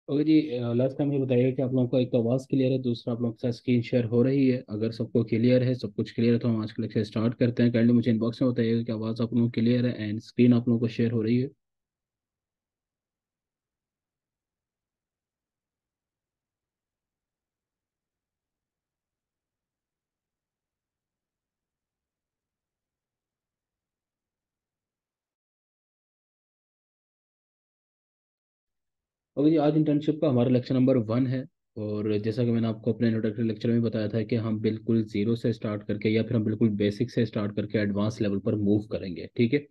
Okay जी। Last time ये बताइए कि आप लोगों का एक तो आवाज़ क्लियर है, दूसरा आप लोगों के साथ स्क्रीन शेयर हो रही है। अगर सबको क्लियर है, सब कुछ क्लियर है, तो हम आज का लेक्चर स्टार्ट करते हैं। काइंडली मुझे इनबॉक्स में बताइएगा कि आवाज़ आप लोगों को क्लियर है एंड स्क्रीन आप लोगों को शेयर हो रही है। ओके जी, आज इंटर्नशिप का हमारा लेक्चर नंबर 1 है। और जैसा कि मैंने आपको अपने इंट्रोडक्टरी लेक्चर में बताया था कि हम बिल्कुल जीरो से स्टार्ट करके या फिर हम बिल्कुल बेसिक से स्टार्ट करके एडवांस लेवल पर मूव करेंगे, ठीक है।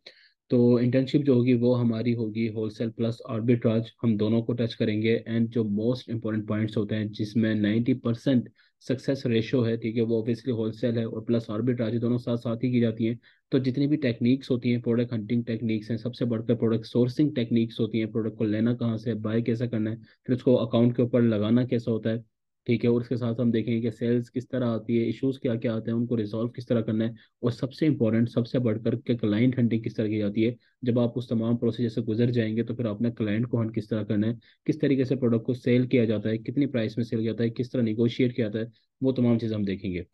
तो इंटर्नशिप जो होगी वो हमारी होगी होलसेल प्लस आर्बिट्राज, हम दोनों को टच करेंगे। एंड जो मोस्ट इंपॉर्टेंट पॉइंट्स होते हैं जिसमें 90% सक्सेस रेशो है, ठीक है, वो ऑब्वियसली होलसेल है और प्लस आर्बिट्राज, दोनों साथ साथ ही की जाती हैं। तो जितनी भी टेक्निक्स होती हैं, प्रोडक्ट हंटिंग टेक्निक्स हैं, सबसे बढ़कर प्रोडक्ट सोर्सिंग टेक्निक्स होती हैं, प्रोडक्ट को लेना कहाँ से, बाय कैसे करना है, फिर उसको अकाउंट के ऊपर लगाना कैसा होता है, ठीक है। और उसके साथ हम देखेंगे कि सेल्स किस तरह आती है, इश्यूज क्या क्या आते हैं, उनको रिजॉल्व किस तरह करना है। और सबसे इंपॉर्टेंट, सबसे बढ़कर के क्लाइंट हंटिंग किस तरह की जाती है। जब आप उस तमाम प्रोसीजर से गुजर जाएंगे तो फिर अपने क्लाइंट को हंट किस तरह करना है, किस तरीके से प्रोडक्ट को सेल किया जाता है, कितनी प्राइस में सेल किया जाता है, किस तरह निगोशिएट किया जाता है, वो तमाम चीज़ हम देखेंगे।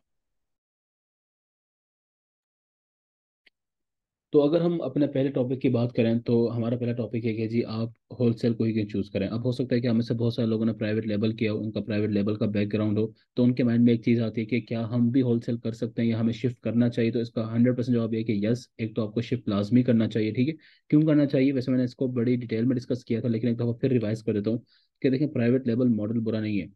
तो अगर हम अपने पहले टॉपिक की बात करें तो हमारा पहला टॉपिक है कि जी आप होलसेल को ही क्यों चूज करें। अब हो सकता है कि हमें से बहुत सारे लोगों ने प्राइवेट लेवल किया हो, उनका प्राइवेट लेवल का बैकग्राउंड हो, तो उनके माइंड में एक चीज़ आती है कि क्या हम भी होलसेल कर सकते हैं या हमें शिफ्ट करना चाहिए। तो इसका 100% जवाब ये है कि यस, एक तो आपको शिफ्ट लाजमी करना चाहिए, ठीक है। क्यों करना चाहिए, वैसे मैंने इसको बड़ी डिटेल में डिस्कस किया था, लेकिन एक दफ़ा फिर रिवाइज कर देता हूँ कि देखिए प्राइवेट लेवल मॉडल बुरा नहीं है,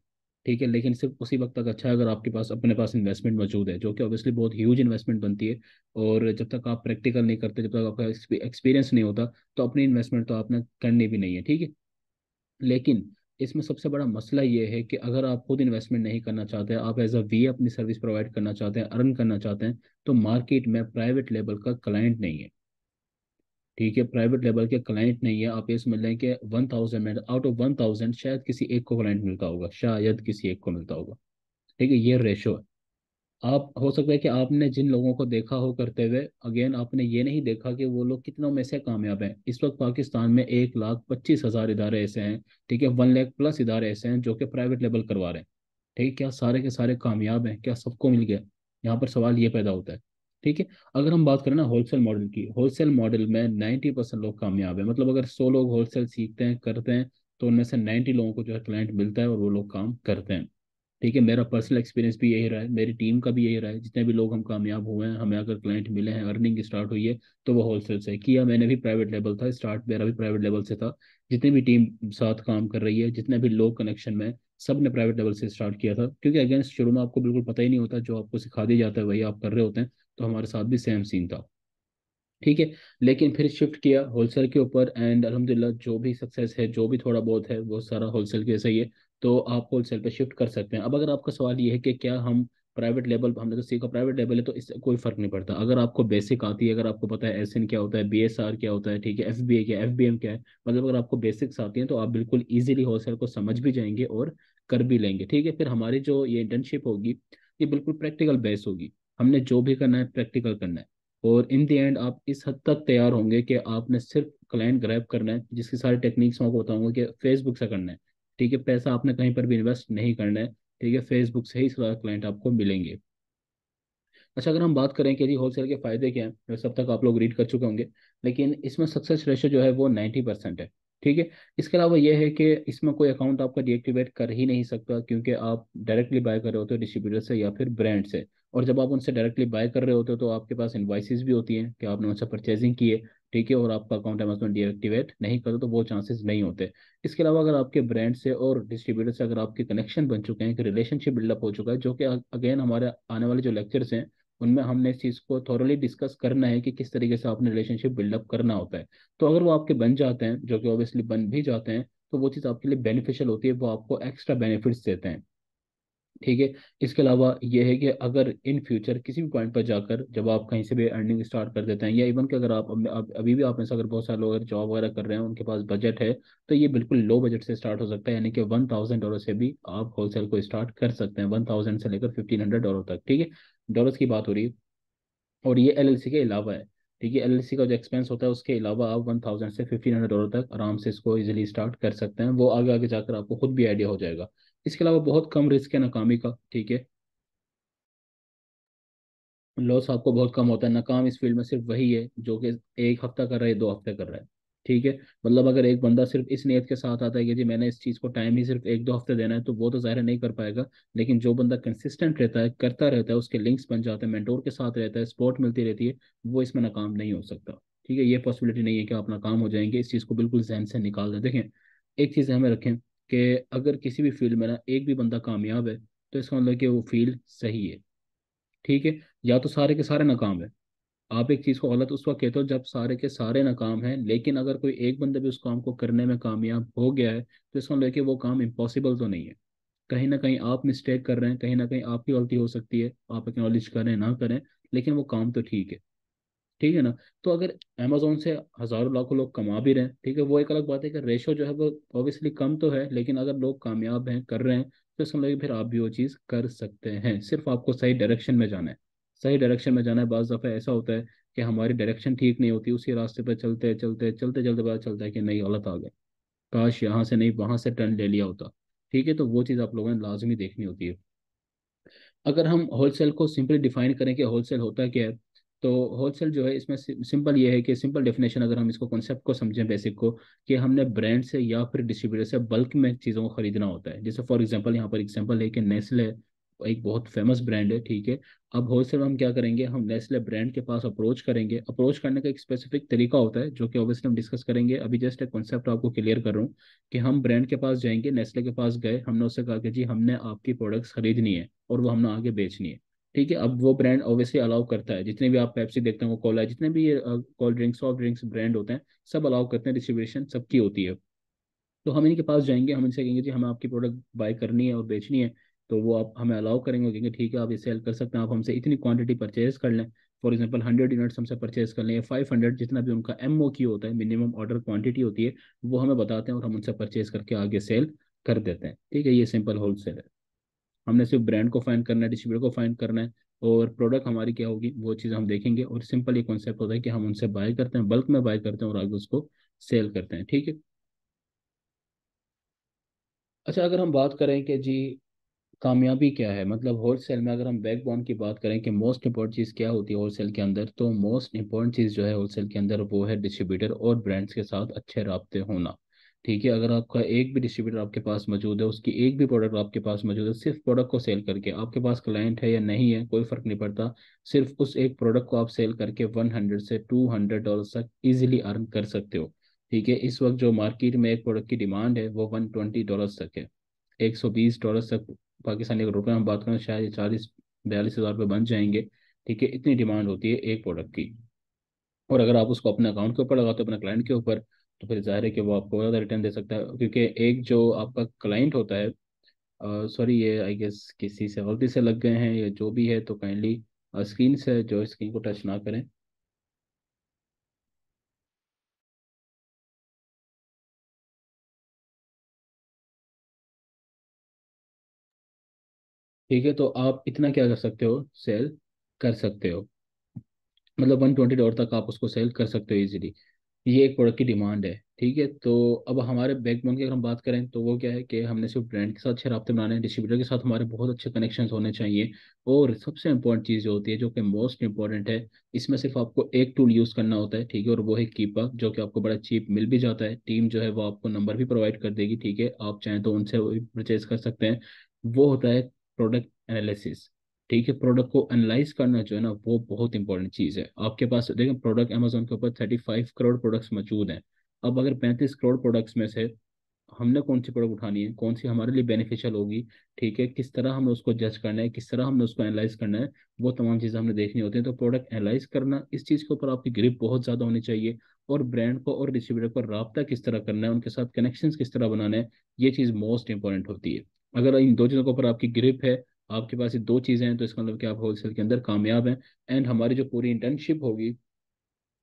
ठीक है, लेकिन सिर्फ उसी वक्त तक अच्छा है अगर आपके पास अपने पास इन्वेस्टमेंट मौजूद है, जो कि ऑब्वियसली बहुत ह्यूज इन्वेस्टमेंट बनती है। और जब तक आप प्रैक्टिकल नहीं करते, जब तक आपका एक्सपीरियंस नहीं होता, तो अपनी इन्वेस्टमेंट तो आपने करनी भी नहीं है, ठीक है। लेकिन इसमें सबसे बड़ा मसला ये है कि अगर आप खुद इन्वेस्टमेंट नहीं करना चाहते, आप एज अ वी अपनी सर्विस प्रोवाइड करना चाहते हैं, अर्न करना चाहते हैं, तो मार्केट में प्राइवेट लेवल का क्लाइंट नहीं है, ठीक है। प्राइवेट लेवल के क्लाइंट नहीं है। आप ये समझ लें कि 1000 में आउट ऑफ 1000 शायद किसी एक को क्लाइंट मिलता होगा, शायद किसी एक को मिलता होगा, ठीक है। ये रेशो है। आप हो सकता है कि आपने जिन लोगों को देखा हो करते हुए, अगेन आपने ये नहीं देखा कि वो लोग कितनों में से कामयाब हैं। इस वक्त पाकिस्तान में 1,25,000 इदारे ऐसे हैं, ठीक है, 1 लाख प्लस इदारे ऐसे हैं जो कि प्राइवेट लेवल करवा रहे हैं, ठीक है। क्या सारे के सारे कामयाब हैं, क्या सबको मिल गया? यहाँ पर सवाल ये पैदा होता है, ठीक है। अगर हम बात करें ना होलसेल मॉडल की, होलसेल मॉडल में 90% लोग कामयाब है। मतलब अगर 100 लोग होलसेल सीखते हैं, करते हैं, तो उनमें से 90 लोगों को जो है क्लाइंट मिलता है और वो लोग काम करते हैं, ठीक है। मेरा पर्सनल एक्सपीरियंस भी यही रहा है, मेरी टीम का भी यही रहा है। जितने भी लोग हम कामयाब हुए हैं, हमें अगर क्लाइंट मिले हैं, अर्निंग स्टार्ट हुई है, तो वो होलसेल से किया। मैंने भी प्राइवेट लेवल था, स्टार्ट मेरा भी प्राइवेट लेवल से था। जितनी भी टीम साथ काम कर रही है, जितने भी लोग कनेक्शन में, सब ने प्राइवेट लेवल से स्टार्ट किया था, क्योंकि अगेंस्ट शुरू में आपको बिल्कुल पता ही नहीं होता, जो आपको सिखा दिया जाता है वही आप कर रहे होते हैं। तो हमारे साथ भी सेम सीन था, ठीक है। लेकिन फिर शिफ्ट किया होलसेल के ऊपर एंड अल्हम्दुलिल्लाह जो भी सक्सेस है, जो भी थोड़ा बहुत है, वो सारा होलसेल के सही है। तो आप होलसेल पे शिफ्ट कर सकते हैं। अब अगर आपका सवाल ये है कि क्या हम प्राइवेट लेवल, हमने तो सीखा प्राइवेट लेवल है तो इससे कोई फर्क नहीं पड़ता। अगर आपको बेसिक आती है, अगर आपको पता है एसएन क्या होता है, बीएसआर क्या होता है, ठीक है, एफबीए क्या है, एफबीएम क्या है, मतलब अगर आपको बेसिक्स आती हैं तो आप बिल्कुल इजीली होलसेल को समझ भी जाएंगे और कर भी लेंगे, ठीक है। फिर हमारी जो ये इंटर्नशिप होगी, ये बिल्कुल प्रैक्टिकल बेस होगी। हमने जो भी करना है प्रैक्टिकल करना है। और इन दी एंड आप इस हद तक तैयार होंगे कि आपने सिर्फ क्लाइंट ग्रैब करना है, जिसकी सारी टेक्निक्स मैं आपको बताऊंगा कि फेसबुक से करना है, ठीक है। पैसा आपने कहीं पर भी इन्वेस्ट नहीं करना है, ठीक है, फेसबुक से ही सारा क्लाइंट आपको मिलेंगे। अच्छा, अगर हम बात करें कि जी होलसेल के फायदे क्या हैं, वैसे अब तक आप लोग रीड कर चुके होंगे, लेकिन इसमें सक्सेस रेशो जो है वो 90% है, ठीक है। इसके अलावा ये है कि इसमें कोई अकाउंट आपका डीएक्टिवेट कर ही नहीं सकता, क्योंकि आप डायरेक्टली बाय कर रहे होते हो डिस्ट्रीब्यूटर से या फिर ब्रांड से। और जब आप उनसे डायरेक्टली बाय कर रहे होते हो तो आपके पास इनवाइसेस भी होती हैं कि आपने उनसे परचेजिंग की है, ठीक है, और आपका अकाउंट अमेजन डीएक्टिवेट नहीं करो तो वो चांसेस नहीं होते। इसके अलावा अगर आपके ब्रांड से और डिस्ट्रीब्यूटर से अगर आपके कनेक्शन बन चुके हैं, एक रिलेशनशिप बिल्डअप हो चुका है, जो कि अगेन हमारे आने वाले जो लेक्चर्स हैं उनमें हमने इस चीज़ को थोरली डिस्कस करना है कि किस तरीके से आपने रिलेशनशिप बिल्डअप करना होता है। तो अगर वो आपके बन जाते हैं, जो कि ऑब्वियसली बन भी जाते हैं, तो वो चीज़ आपके लिए बेनिफिशियल होती है, वो आपको एक्स्ट्रा बेनिफिट्स देते हैं, ठीक है। इसके अलावा ये है कि अगर इन फ्यूचर किसी भी पॉइंट पर जाकर जब आप कहीं से भी अर्निंग स्टार्ट कर देते हैं, या इवन कि अगर आप अभी भी आप में से अगर बहुत सारे लोग अगर जॉब वगैरह कर रहे हैं, उनके पास बजट है, तो ये बिल्कुल लो बजट से स्टार्ट हो सकता है। यानी कि $1,000 से भी आप होलसेल को स्टार्ट कर सकते हैं, 1000 से लेकर $1,500 तक, ठीक है। डॉलर्स की बात हो रही है। और ये एलएलसी के अलावा है। ठीक है, एलएलसी का जो एक्सपेंस होता है उसके अलावा आप 1000 से 1500 डॉलर तक आराम से इसको इजीली स्टार्ट कर सकते हैं। वो आगे आगे जाकर आपको खुद भी आइडिया हो जाएगा। इसके अलावा बहुत कम रिस्क है नाकामी का। ठीक है, लॉस आपको बहुत कम होता है। नाकाम इस फील्ड में सिर्फ वही है जो कि 1 हफ्ता कर रहा है, 2 हफ्ते कर रहा है। ठीक है, मतलब अगर एक बंदा सिर्फ इस नियत के साथ आता है कि जी मैंने इस चीज़ को टाइम ही सिर्फ 1 2 हफ्ते देना है, तो वो तो ज़ाहिर है नहीं कर पाएगा। लेकिन जो बंदा कंसिस्टेंट रहता है, करता रहता है, उसके लिंक्स बन जाते हैं, मेंटोर के साथ रहता है, सपोर्ट मिलती रहती है, वो इसमें नाकाम नहीं हो सकता। ठीक है, ये पॉसिबिलिटी नहीं है कि आप नाकाम हो जाएंगे। इस चीज़ को बिल्कुल जहन से निकाल दें। देखें, एक चीज़ हमें रखें कि अगर किसी भी फील्ड में ना एक भी बंदा कामयाब है, तो इसका मतलब कि वो फील्ड सही है। ठीक है, या तो सारे के सारे नाकाम है। आप एक चीज को गलत उस वक्त कहते हो जब सारे के सारे नाकाम हैं, लेकिन अगर कोई एक बंदा भी उस काम को करने में कामयाब हो गया है, तो इसको लेके वो काम इम्पॉसिबल तो नहीं है। कहीं ना कहीं आप मिस्टेक कर रहे हैं, कहीं ना कहीं आपकी गलती हो सकती है, आप एक्नॉलेज करें ना करें, लेकिन वो काम तो ठीक है। ठीक है ना। तो अगर अमेजोन से हजारों लाखों लोग कमा भी रहे हैं, ठीक है, वो एक अलग बात है कि रेशो जो है वो ऑब्वियसली कम तो है, लेकिन अगर लोग कामयाब हैं, कर रहे हैं, तो इसका मतलब है कि फिर आप भी वो चीज़ कर सकते हैं। सिर्फ आपको सही डायरेक्शन में जाना है। सही डायरेक्शन में जाना है। बाज़ दफ़ा ऐसा होता है कि हमारी डायरेक्शन ठीक नहीं होती, उसी रास्ते पर चलते चलते चलते चलते पता चलता है कि नहीं, गलत आ गए, काश यहाँ से नहीं वहां से टर्न ले लिया होता। ठीक है, तो वो चीज़ आप लोगों ने लाजमी देखनी होती है। अगर हम होलसेल को सिंपली डिफाइन करें कि होलसेल होता क्या है, तो होलसेल जो है इसमें सिंपल ये है कि सिंपल डेफिनेशन अगर हम इसको कॉन्सेप्ट को समझें, बेसिक को, कि हमने ब्रांड से या फिर डिस्ट्रीब्यूटर से बल्क में चीज़ों को खरीदना होता है। जैसे फॉर एग्जांपल यहाँ पर एग्जांपल है कि नेस्ले एक बहुत फेमस ब्रांड है। ठीक है, अब होलसेल में हम क्या करेंगे, हम नेस्ले ब्रांड के पास अप्रोच करेंगे। अप्रोच करने का एक स्पेसिफिक तरीका होता है जो कि ऑब्वियसली हम डिस्कस करेंगे। अभी जस्ट एक कॉन्सेप्ट आपको क्लियर कर रहा हूँ कि हम ब्रांड के पास जाएंगे, नेस्ले के पास गए, हमने उससे कहा कि जी हमने आपकी प्रोडक्ट्स खरीदनी है और वो हमने आगे बेचनी है। ठीक है, अब वो ब्रांड ऑब्वियसली अलाउ करता है, जितने भी आप पेप्सी देखते हैं, वो कोला, जितने भी ये cold drinks soft drinks brand होते हैं, सब अलाउ करते हैं, डिस्ट्रीब्यूशन सबकी होती है। तो हम इनके पास जाएंगे, हम इनसे कहेंगे जी हमें आपकी प्रोडक्ट बाय करनी है और बेचनी है। तो वो आप हमें अलाउ करेंगे, कहेंगे ठीक है आप ये सेल कर सकते हैं, आप हमसे इतनी क्वांटिटी परचेज कर लें। फॉर एग्जांपल 100 यूनिट्स हमसे परचेज कर लें, या 500, जितना भी उनका MOQ होता है, मिनिमम ऑर्डर क्वांटिटी होती है, वो हमें बताते हैं और हम उनसे परचेज करके आगे सेल कर देते हैं। ठीक है, ये सिंपल होलसेल है। हमने सिर्फ ब्रांड को फाइंड करना है, डिस्ट्रीब्यूटर को फाइंड करना है, और प्रोडक्ट हमारी क्या होगी वो चीज़ हम देखेंगे। और सिंपल ये कॉन्सेप्ट होता है कि हम उनसे बाय करते हैं, बल्क में बाय करते हैं और आगे उसको सेल करते हैं। ठीक है। अच्छा, अगर हम बात करें कि जी कामयाबी क्या है, मतलब होलसेल में अगर हम बैकबोन की बात करें कि मोस्ट इंपॉर्टेंट चीज़ क्या होती है होलसेल के अंदर, तो मोस्ट इंपॉर्टेंट चीज़ जो है होलसेल के अंदर वो है डिस्ट्रीब्यूटर और ब्रांड्स के साथ अच्छे राब्ते होना। ठीक है, अगर आपका एक भी डिस्ट्रीब्यूटर आपके पास मौजूद है, उसकी एक भी प्रोडक्ट आपके पास मौजूद है, सिर्फ प्रोडक्ट को सेल करके, आपके पास क्लाइंट है या नहीं है कोई फर्क नहीं पड़ता, सिर्फ उस एक प्रोडक्ट को आप सेल करके 100 से 200 डॉलर तक इजीली अर्न कर सकते हो। ठीक है, इस वक्त जो मार्केट में एक प्रोडक्ट की डिमांड है वो 120 डॉलर तक है, 120 डॉलर तक पाकिस्तानी अगर रुपए में बात करें, शायद ये 40 42 हज़ार रुपये बन जाएंगे। ठीक है, इतनी डिमांड होती है एक प्रोडक्ट की। और अगर आप उसको अपने अकाउंट के ऊपर लगाते हो, अपने क्लाइंट के ऊपर, तो फिर जाहिर है कि वो आपको ज़्यादा रिटर्न दे सकता है, क्योंकि एक जो आपका क्लाइंट होता है, सॉरी ये आई गेस किसी से गलती से लग गए हैं, या जो भी है तो काइंडली स्क्रीन से जो स्क्रीन को टच ना करें। ठीक है, तो आप इतना क्या कर सकते हो, सेल कर सकते हो, मतलब 120 डॉलर तक आप उसको सेल कर सकते हो इजीली। ये एक प्रोडक्ट की डिमांड है। ठीक है, तो अब हमारे बैकबोन की अगर हम बात करें तो वो क्या है कि हमने सिर्फ ब्रांड के साथ अच्छे राब्ते बनाने हैं, डिस्ट्रीब्यूटर के साथ हमारे बहुत अच्छे कनेक्शंस होने चाहिए। और सबसे इंपॉर्टेंट चीज़ जो होती है, जो कि मोस्ट इंपॉर्टेंट है, इसमें सिर्फ आपको एक टूल यूज़ करना होता है। ठीक है, और वो है कीपा, जो कि आपको बड़ा चीप मिल भी जाता है। टीम जो है वो आपको नंबर भी प्रोवाइड कर देगी। ठीक है, आप चाहें तो उनसे परचेज कर सकते हैं। वो होता है प्रोडक्ट एनालिसिस। ठीक है, प्रोडक्ट को एनालाइज करना जो है ना, वो बहुत इंपॉर्टेंट चीज़ है। आपके पास देखें, प्रोडक्ट अमेजोन के ऊपर 35 करोड़ प्रोडक्ट्स मौजूद हैं। अब अगर 35 करोड़ प्रोडक्ट्स में से हमने कौन सी प्रोडक्ट उठानी है, कौन सी हमारे लिए बेनिफिशियल होगी, ठीक है, किस तरह हमें उसको जज करना है, किस तरह हमने उसको एनालाइज करना है, वो तमाम चीज़ें हमने देखनी होती हैं। तो प्रोडक्ट एनालाइज करना, इस चीज़ के ऊपर आपकी ग्रिप बहुत ज़्यादा होनी चाहिए। और ब्रांड को और डिस्ट्रीब्यूटर पर राब्ता किस तरह करना है, उनके साथ कनेक्शंस किस तरह बनाना है, ये चीज़ मोस्ट इंपॉर्टेंट होती है। अगर इन दो चीज़ों के ऊपर आपकी ग्रिप है, आपके पास ये दो चीज़ें हैं, तो इसका मतलब कि आप होलसेल के अंदर कामयाब हैं। एंड हमारी जो पूरी इंटर्नशिप होगी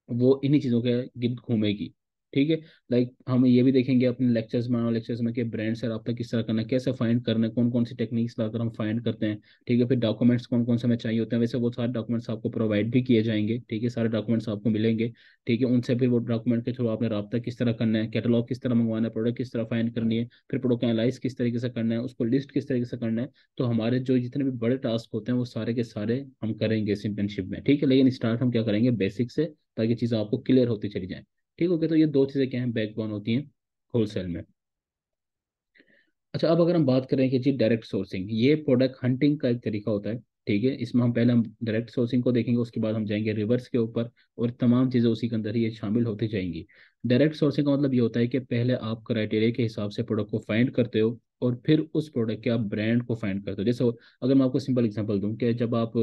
वो इन्हीं चीज़ों के गिर्द घूमेगी। ठीक है। लाइक हम ये भी देखेंगे अपने लेक्चर्स में, लेक्चर्स में कि ब्रांड से रब्ता किस तरह करना है, कैसे फाइंड करना है, कौन कौन सी टेक्निक्स लाकर हम फाइंड करते हैं। ठीक है। फिर डॉक्यूमेंट्स कौन कौन से हमें चाहिए होते हैं, वैसे वो सारे डॉक्यूमेंट्स आपको प्रोवाइड भी किए जाएंगे। ठीक है, सारे डॉक्यूमेंट्स आपको मिलेंगे। ठीक है, उनसे फिर वो डॉक्यूमेंट के थ्रू आपने रब्ता किस तरह करना है, कैटलॉग किस तरह मंगवाना है, प्रोडक्ट किस तरह फाइंड करनी है, फिर प्रोडक्ट एनालाइज किस तरीके से करना है, उसको लिस्ट किस तरीके से करना है। तो हमारे जो जितने भी बड़े टास्क होते हैं वो सारे के सारे हम करेंगे इस इंटर्नशिप में। ठीक है, लेकिन स्टार्ट हम क्या करेंगे, बेसिक से, ताकि चीज़ें आपको क्लियर होती चली जाएं। ठीक हो गया। तो ये दो चीज़ें क्या हैं, बैकबोन होती हैं होलसेल में। अच्छा, अब अगर हम बात करें कि जी डायरेक्ट सोर्सिंग, ये प्रोडक्ट हंटिंग का एक तरीका होता है। ठीक है, इसमें हम पहले हम डायरेक्ट सोर्सिंग को देखेंगे, उसके बाद हम जाएंगे रिवर्स के ऊपर, और तमाम चीज़ें उसी के अंदर ही ये शामिल होती जाएंगी। डायरेक्ट सोर्सिंग का मतलब ये होता है कि पहले आप क्राइटेरिया के हिसाब से प्रोडक्ट को फाइंड करते हो, और फिर उस प्रोडक्ट के आप ब्रांड को फाइंड करते हो। जैसे अगर मैं आपको सिंपल एग्जांपल दूं कि जब आप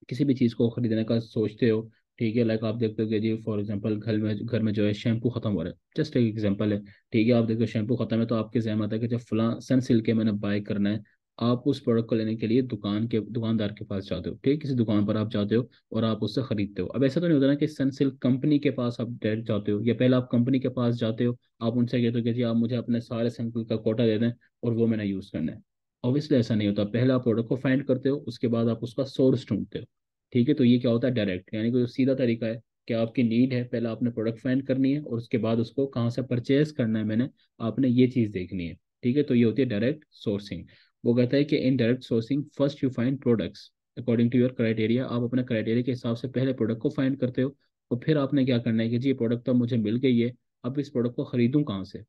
किसी भी चीज़ को खरीदने का सोचते हो, ठीक है, लाइक आप देखते हो कि जी फॉर एग्जांपल घर में जो है शैम्पू खत्म हो रहा है, जस्ट एक एग्जांपल है। ठीक है, आप देखो शैम्पू खत्म है, तो आपके जहन में आता है कि जब फला सनसिल्क के मैंने बाय करना है। आप उस प्रोडक्ट को लेने के लिए दुकानदार के पास जाते हो। ठीक है, किसी दुकान पर आप जाते हो और आप उससे खरीदते हो। अब ऐसा तो नहीं होता ना कि सनसिल्क कंपनी के पास आप डायरेक्ट जाते हो, या पहले आप कंपनी के पास जाते हो, आप उनसे कहते हो कि जी आप मुझे अपने सारे सनसिल्क का कोटा दे दें और वो मैंने यूज़ करना है। ऑब्वियसली ऐसा नहीं होता, पहले आप प्रोडक्ट को फाइंड करते हो, उसके बाद आप उसका सोर्स ढूंढते हो। ठीक है, तो ये क्या होता है, डायरेक्ट, यानी कि जो सीधा तरीका है कि आपकी नीड है, पहले आपने प्रोडक्ट फाइंड करनी है, और उसके बाद उसको कहाँ से परचेज करना है मैंने, आपने ये चीज़ देखनी है। ठीक है, तो ये होती है डायरेक्ट सोर्सिंग। वो कहता है कि in direct sourcing first you find products according to your criteria. आप अपने क्राइटेरिया के हिसाब से पहले प्रोडक्ट को फाइंड करते हो, और फिर आपने क्या करना है कि जी ये प्रोडक्ट तो मुझे मिल गई है, अब इस प्रोडक्ट को खरीदूं कहाँ से।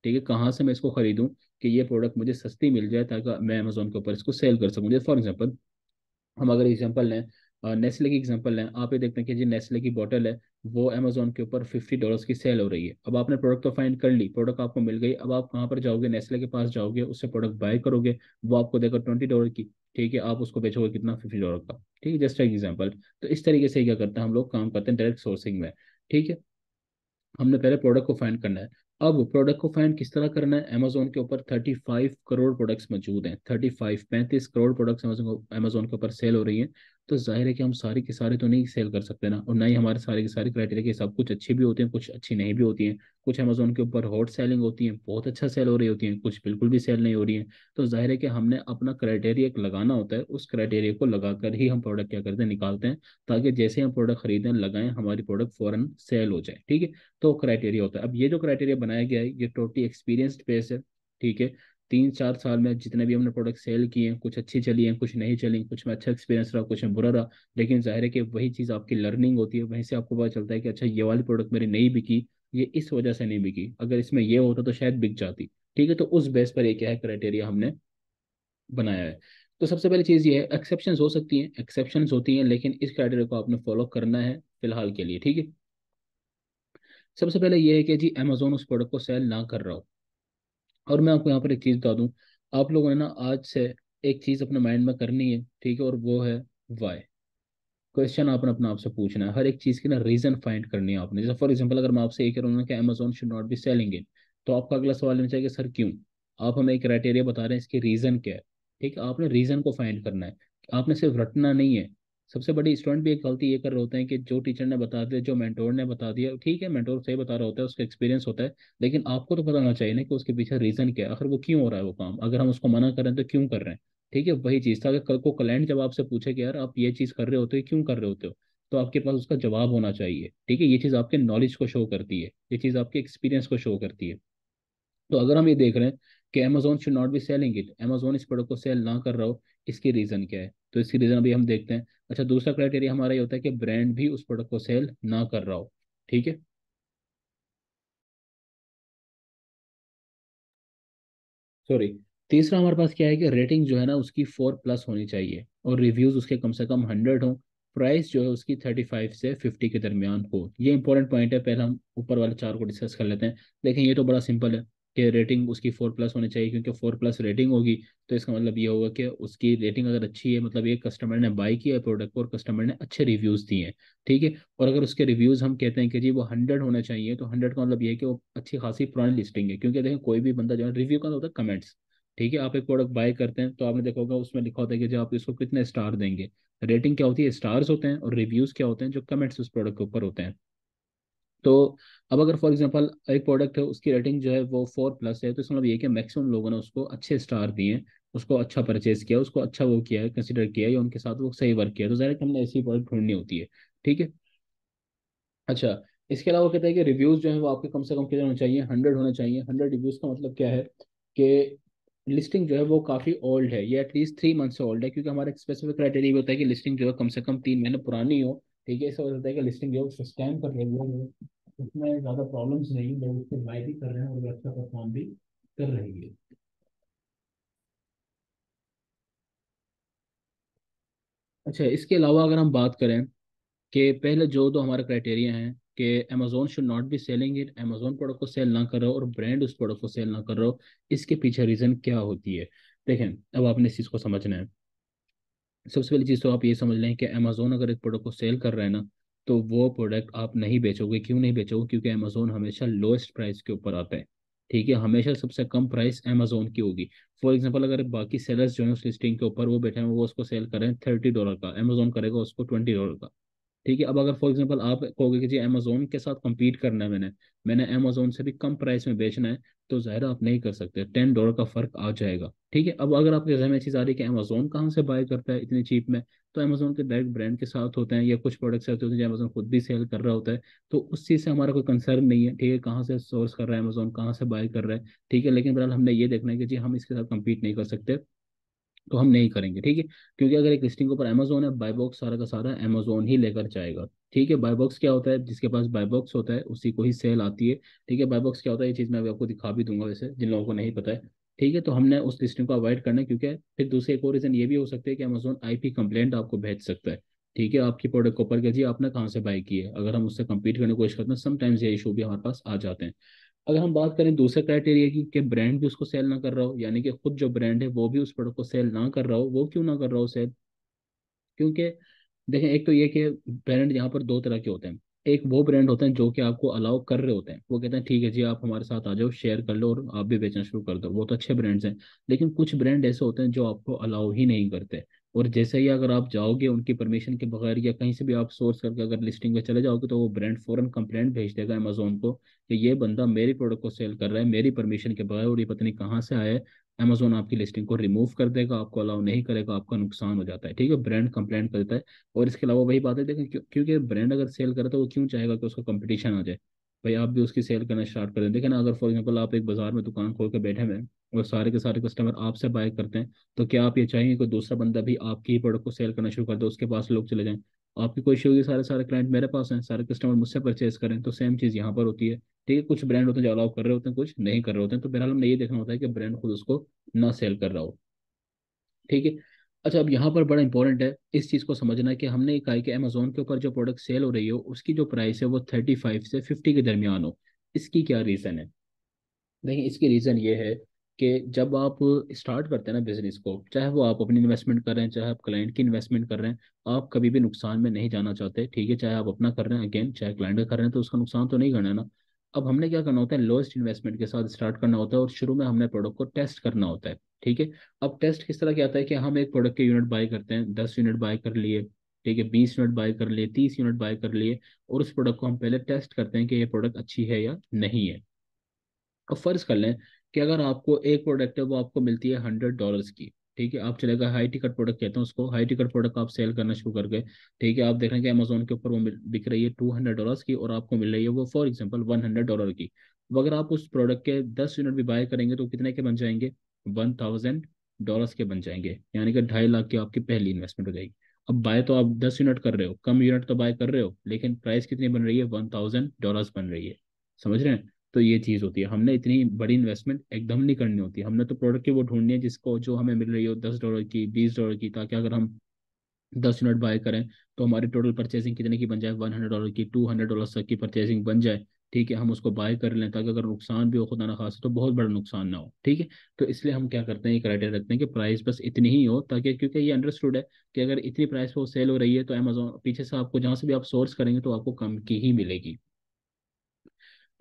ठीक है, कहाँ से मैं इसको खरीदूं कि ये प्रोडक्ट मुझे सस्ती मिल जाए, ताकि मैं अमेजोन के ऊपर इसको सेल कर सकूँ। जैसे फॉर एग्जाम्पल हम अगर एग्जांपल लें, नेस्ले की एग्जांपल लें, आप ये देखते हैं कि जी नेस्ले की बॉटल है, वो अमेजोन के ऊपर $50 की सेल हो रही है। अब आपने प्रोडक्ट तो फाइंड कर ली, प्रोडक्ट आपको मिल गई, अब आप कहाँ पर जाओगे, नेस्ले के पास जाओगे, उससे प्रोडक्ट बाय करोगे, वो आपको देगा $20 की। ठीक है, आप उसको बेचोगे कितना, $50 का। ठीक है, जस्ट एक एग्जाम्पल। तो इस तरीके से क्या करते हैं हम लोग, काम करते हैं डायरेक्ट सोर्सिंग में। ठीक है, हमने पहले प्रोडक्ट को फाइंड करना है। अब प्रोडक्ट को फाइंड किस तरह करना है, अमेजोन के ऊपर 35 करोड़ प्रोडक्ट्स मौजूद हैं, 35 करोड़ प्रोडक्ट्स अमेजोन के ऊपर सेल हो रही हैं। तो जाहिर है कि हम सारी की सारी तो नहीं सेल कर सकते ना, और ना ही हमारे सारे की सारी क्राइटेरिया के हिसाब, कुछ अच्छी भी होती हैं, कुछ अच्छी नहीं भी होती हैं। कुछ अमेजोन के ऊपर हॉट सेलिंग होती हैं, बहुत अच्छा सेल हो रही होती हैं, कुछ बिल्कुल भी सेल नहीं हो रही हैं। तो जाहिर है कि हमने अपना क्राइटेरिया एक लगाना होता है, उस क्राइटेरिया को लगाकर ही हम प्रोडक्ट क्या करते हैं, निकालते हैं, ताकि जैसे हम प्रोडक्ट खरीदें लगाएं, हमारी प्रोडक्ट फौरन सेल हो जाए। ठीक है, तो क्राइटेरिया होता है। अब ये जो क्राइटेरिया बनाया गया है, ये टोटली एक्सपीरियंस्ड बेस है। ठीक है, 3-4 साल में जितने भी हमने प्रोडक्ट सेल किए हैं, कुछ अच्छी चली हैं, कुछ नहीं चली, कुछ में अच्छा एक्सपीरियंस रहा, कुछ में बुरा रहा। लेकिन जाहिर है कि वही चीज़ आपकी लर्निंग होती है, वहीं से आपको पता चलता है कि अच्छा ये वाली प्रोडक्ट मेरी नहीं बिकी, ये इस वजह से नहीं बिकी, अगर इसमें ये होता तो शायद बिक जाती। ठीक है, तो उस बेस पर ये क्या है, क्राइटेरिया हमने बनाया है। तो सबसे पहली चीज़ ये है, एक्सेप्शंस हो सकती हैं, एक्सेप्शंस होती हैं, लेकिन इस क्राइटेरिया को आपने फॉलो करना है फिलहाल के लिए। ठीक है, सबसे पहले ये है कि जी अमेजोन उस प्रोडक्ट को सेल ना कर रहा हो। और मैं आपको यहाँ पर एक चीज़ बता दूं, आप लोगों ने ना आज से एक चीज़ अपने माइंड में करनी है। ठीक है, और वो है वाई। क्वेश्चन आपने अपने आप से पूछना है, हर एक चीज़ की ना रीज़न फाइंड करनी है आपने। जैसे फॉर एग्जांपल अगर मैं आपसे ये कह रहा हूँ कि Amazon should not be selling it, तो आपका अगला सवाल होना चाहिए कि सर क्यों। आप हमें एक क्राइटेरिया बता रहे हैं, इसकी रीज़न क्या है। ठीक है, आपने रीज़न को फाइंड करना है, आपने सिर्फ रटना नहीं है। सबसे बड़ी स्टूडेंट भी एक गलती ये कर रहे होते हैं कि जो टीचर ने बता दिया, जो मेंटोर ने बता दिया, ठीक है मेंटोर सही बता रहा होता है, उसका एक्सपीरियंस होता है, लेकिन आपको तो पता होना चाहिए ना कि उसके पीछे रीज़न क्या है, आखिर वो क्यों हो रहा है वो काम, अगर हम उसको मना कर रहे हैं तो क्यों कर रहे हैं। ठीक है, वही चीज़ था, अगर कल को क्लाइंट जब आपसे पूछे कि यार आप ये चीज़ कर रहे होते हो, ये क्यों कर रहे होते हो, तो आपके पास उसका जवाब होना चाहिए। ठीक है, ये चीज़ आपके नॉलेज को शो करती है, ये चीज़ आपके एक्सपीरियंस को शो करती है। तो अगर हम ये देख रहे हैं कि Amazon should not be selling it, Amazon इस प्रोडक्ट को सेल ना कर रहा हो, इसकी रीज़न क्या है, तो इसकी रीज़न अभी हम देखते हैं। अच्छा, दूसरा क्राइटेरिया हमारा ये होता है कि ब्रांड भी उस प्रोडक्ट को सेल ना कर रहा हो। ठीक है, सॉरी, तीसरा हमारे पास क्या है कि रेटिंग जो है ना उसकी 4+ होनी चाहिए, और रिव्यूज उसके कम से कम 100 हो। प्राइस जो है उसकी 35 से 50 के दरमियान हो। ये इंपॉर्टेंट पॉइंट है, पहले हम ऊपर वाले चार को डिस्कस कर लेते हैं। लेकिन ये तो बड़ा सिंपल है कि रेटिंग उसकी 4+ होनी चाहिए, क्योंकि 4+ रेटिंग होगी तो इसका मतलब ये होगा कि उसकी रेटिंग अगर अच्छी है, मतलब एक कस्टमर ने बाई किया है प्रोडक्ट को और कस्टमर ने अच्छे रिव्यूज दिए हैं। ठीक है, और अगर उसके रिव्यूज हम कहते हैं कि जी वो 100 होने चाहिए, तो 100 का मतलब ये है कि वो अच्छी खासी पुरानी लिस्टिंग है, क्योंकि देखिए कोई भी बंदा जो है रिव्यू का होता है कमेंट्स। ठीक है, आप एक प्रोडक्ट बाय करते हैं तो आपने देखा होगा उसमें लिखा होता है कि जो आप इसको कितने स्टार देंगे। रेटिंग क्या होती है, स्टार्स होते हैं, और रिव्यूज क्या होते हैं, जो कमेंट्स उस प्रोडक्ट के ऊपर होते हैं। तो अब अगर फॉर एग्जांपल एक प्रोडक्ट है, उसकी रेटिंग जो है वो 4+ है, तो इसका मतलब ये है कि मैक्सिमम लोगों ने उसको अच्छे स्टार दिए हैं, उसको अच्छा परचेज किया, उसको अच्छा वो किया है, कंसिडर किया है, या उनके साथ वो सही वर्क किया है, तो डायरेक्ट हमने ऐसी प्रोडक्ट ढूंढनी होती है। ठीक है। अच्छा, इसके अलावा कहते हैं कि रिव्यूज जो है वो आपके कम से कम कितने होने चाहिए, 100 होने चाहिए। 100 रिव्यूज का मतलब क्या है कि लिस्टिंग जो है वो काफ़ी ओल्ड है, ये एटलीस्ट 3 मंथ से ओल्ड है, क्योंकि हमारा एक स्पेसिफिक क्राइटेरिया होता है कि लिस्टिंग जो है कम से कम 3 महीने पुरानी हो। ठीक है, इसका मतलब होता है कि लिस्टिंग जो है स्कैम कर रही है, उसमें ज़्यादा प्रॉब्लम्स नहीं, लोग उसको बाय भी कर रहे हैं और वो अच्छा परफॉर्म भी कर रही है। अच्छा, इसके अलावा अगर हम बात करें कि पहले जो दो हमारे क्राइटेरिया हैं कि Amazon should not be selling it, Amazon product को सेल ना कर रहा हो और ब्रांड उस प्रोडक्ट को सेल ना कर रहा हो, इसके पीछे रीज़न क्या होती है। देखें, अब आपने इस चीज़ को समझना है। सबसे पहली चीज़ तो आप ये समझ लें कि अमेजोन अगर एक प्रोडक्ट को सेल कर रहा है ना, तो वो प्रोडक्ट आप नहीं बेचोगे। क्यों नहीं बेचोगे? क्योंकि अमेजोन हमेशा लोएस्ट प्राइस के ऊपर आता है। ठीक है, हमेशा सबसे कम प्राइस अमेजोन की होगी। फॉर एग्जांपल, अगर बाकी सेलर्स जो है उस लिस्टिंग के ऊपर वो बैठे हैं, वो उसको सेल करें $30 का, अमेजोन करेगा उसको $20 का। ठीक है, अब अगर फॉर एग्जांपल आप कहोगे कि जी अमेजोन के साथ compete करना है, मैंने मैंने अमेजोन से भी कम प्राइस में बेचना है, तो जाहिर है आप नहीं कर सकते, $10 का फर्क आ जाएगा। ठीक है, अब अगर आपके जहन में चीज़ आ रही है कि अमेजोन कहाँ से बाय करता है इतनी चीप में, तो अमेजोन के डायरेक्ट ब्रांड के साथ होते हैं, या कुछ प्रोडक्ट्स ऐसे होते हैं जो अमेजोन खुद भी सेल कर रहा होता है। तो उस चीज़ से हमारा कोई कंसर्न नहीं है। ठीक है, कहाँ से सोर्स कर रहा है अमेजोन, कहाँ से बाय कर रहा है। ठीक है, लेकिन बहरहाल हमने ये देखना है कि जी हम इसके साथ compete नहीं कर सकते, तो हम नहीं करेंगे। ठीक है, क्योंकि अगर एक लिस्टिंग के ऊपर अमेजोन है, बाय बॉक्स सारा का सारा अमेजोन ही लेकर जाएगा। ठीक है, बाय बॉक्स क्या होता है, जिसके पास बाय बॉक्स होता है उसी को ही सेल आती है। ठीक है, बाय बॉक्स क्या होता है, ये चीज़ मैं अभी आपको दिखा भी दूंगा वैसे, जिन लोगों को नहीं पता है। ठीक है, तो हमने उस लिस्टिंग को अवॉइड करना है, क्योंकि फिर दूसरे एक और रीज़न ये भी हो सकता है कि अमेजोन IP कंप्लेंट आपको भेज सकता है। ठीक है, आपकी प्रोडक्ट के ऊपर कि जी आपने कहाँ से बाय की है, अगर हम उससे compete करने की कोशिश करते हैं, समटाइम्स ये इशू भी हमारे पास आ जाते हैं। अगर हम बात करें दूसरे क्राइटेरिया की कि ब्रांड भी उसको सेल ना कर रहा हो, यानी कि खुद जो ब्रांड है वो भी उस प्रोडक्ट को सेल ना कर रहा हो, वो क्यों ना कर रहा हो सेल? क्योंकि देखें, एक तो ये कि ब्रांड यहाँ पर दो तरह के होते हैं। एक वो ब्रांड होते हैं जो कि आपको अलाउ कर रहे होते हैं, वो कहते हैं ठीक है जी आप हमारे साथ आ जाओ, शेयर कर लो और आप भी बेचना शुरू कर दो, वो तो अच्छे ब्रांड्स हैं। लेकिन कुछ ब्रांड ऐसे होते हैं जो आपको अलाउ ही नहीं करते, और जैसे ही अगर आप जाओगे उनकी परमिशन के बगैर, या कहीं से भी आप सोर्स करके अगर लिस्टिंग पे चले जाओगे, तो वो ब्रांड फौरन कंप्लेंट भेज देगा अमेजोन को कि ये बंदा मेरी प्रोडक्ट को सेल कर रहा है मेरी परमिशन के बगैर, और ये पता नहीं कहाँ से आया है। अमेजोन आपकी लिस्टिंग को रिमूव कर देगा, आपको अलाउ नहीं करेगा, आपका नुकसान हो जाता है। ठीक है, ब्रांड कंप्लेंट करता है। और इसके अलावा वही बात है, देखें क्योंकि ब्रांड अगर सेल करे तो वो क्यों चाहेगा कि उसका कंपटीशन आ जाए, भाई आप भी उसकी सेल करना स्टार्ट कर दें। देखें ना, अगर फॉर एग्जांपल आप एक बाजार में दुकान खोल के बैठे हुए हैं और सारे के सारे कस्टमर आपसे बाय करते हैं, तो क्या आप ये चाहेंगे कि दूसरा बंदा भी आपकी ही प्रोडक्ट को सेल करना शुरू कर दे, उसके पास लोग चले जाएं? आपकी कोशिश होगी सारे सारे क्लाइंट मेरे पास हैं, सारे कस्टमर मुझसे परचेज करें, तो सेम चीज़ यहाँ पर होती है। ठीक है, कुछ ब्रांड होते हैं जो अलाउ कर रहे होते हैं, कुछ नहीं कर रहे होते हैं, तो बहरहाल हमने ये देखना होता है कि ब्रांड खुद उसको ना सेल कर रहा हो। ठीक है। अच्छा, अब यहाँ पर बड़ा इंपॉर्टेंट है इस चीज़ को समझना कि हमने कहा है कि अमेजोन के ऊपर जो प्रोडक्ट सेल हो रही हो उसकी जो प्राइस है वो 35 से 50 के दरमियान हो। इसकी क्या रीज़न है? देखिए, इसकी रीज़न ये है कि जब आप स्टार्ट करते हैं ना बिजनेस को, चाहे वो आप अपनी इन्वेस्टमेंट कर रहे हैं, चाहे आप क्लाइंट की इन्वेस्टमेंट कर रहे हैं, आप कभी भी नुकसान में नहीं जाना चाहते। ठीक है, चाहे आप अपना कर रहे हैं, अगेन चाहे क्लाइंट का कर रहे हैं, तो उसका नुकसान तो नहीं करना है ना। अब हमने क्या करना होता है, लोएस्ट इन्वेस्टमेंट के साथ स्टार्ट करना होता है, और शुरू में हमने प्रोडक्ट को टेस्ट करना होता है। ठीक है, अब टेस्ट किस तरह क्या आता है कि हम एक प्रोडक्ट के यूनिट बाय करते हैं, 10 यूनिट बाय कर लिए, ठीक है, 20 यूनिट बाय कर लिए, 30 यूनिट बाय कर लिए, और उस प्रोडक्ट को हम पहले टेस्ट करते हैं कि ये प्रोडक्ट अच्छी है या नहीं है। अब फर्ज कर लें कि अगर आपको एक प्रोडक्ट है वो आपको मिलती है $100 की। ठीक है, आप चलेगा हाई टिकट प्रोडक्ट कहते हैं उसको, हाई टिकट प्रोडक्ट आप सेल करना शुरू कर गए। ठीक है, आप देख रहे हैं कि अमेजोन के ऊपर वो बिक रही है $200 की, और आपको मिल रही है वो फॉर एग्जाम्पल $100 की। अब अगर आप उस प्रोडक्ट के 10 यूनिट भी बाय करेंगे तो कितने के बन जाएंगे? $1000 के बन जाएंगे, यानी कि 2.5 लाख की आपकी पहली इन्वेस्टमेंट हो जाएगी। अब बाय तो आप 10 यूनिट कर रहे हो, कम यूनिट तो बाय कर रहे हो, लेकिन प्राइस कितनी बन रही है? $1000 बन रही है। समझ रहे हैं? तो ये चीज़ होती है, हमने इतनी बड़ी इन्वेस्टमेंट एकदम नहीं करनी होती, हमने तो प्रोडक्ट की वो ढूंढनी है जिसको जो हमें मिल रही हो $10 की, $20 की, ताकि अगर हम 10 यूनिट बाय करें तो हमारी टोटल परचेसिंग कितने की बन जाए? $100 की, $200 तक की परचेसिंग बन जाए। ठीक है, हम उसको बाय कर लें, ताकि अगर नुकसान भी हो, खुदा ना खास तो बहुत बड़ा नुकसान ना हो। ठीक है, तो इसलिए हम क्या करते हैं, ये क्राइटेरिया रखते हैं कि प्राइस बस इतनी ही हो, ताकि क्योंकि ये अंडरस्टूड है कि अगर इतनी प्राइस पे वो सेल हो रही है तो अमेजोन पीछे से आपको जहाँ से भी आप सोर्स करेंगे तो आपको कम की ही मिलेगी।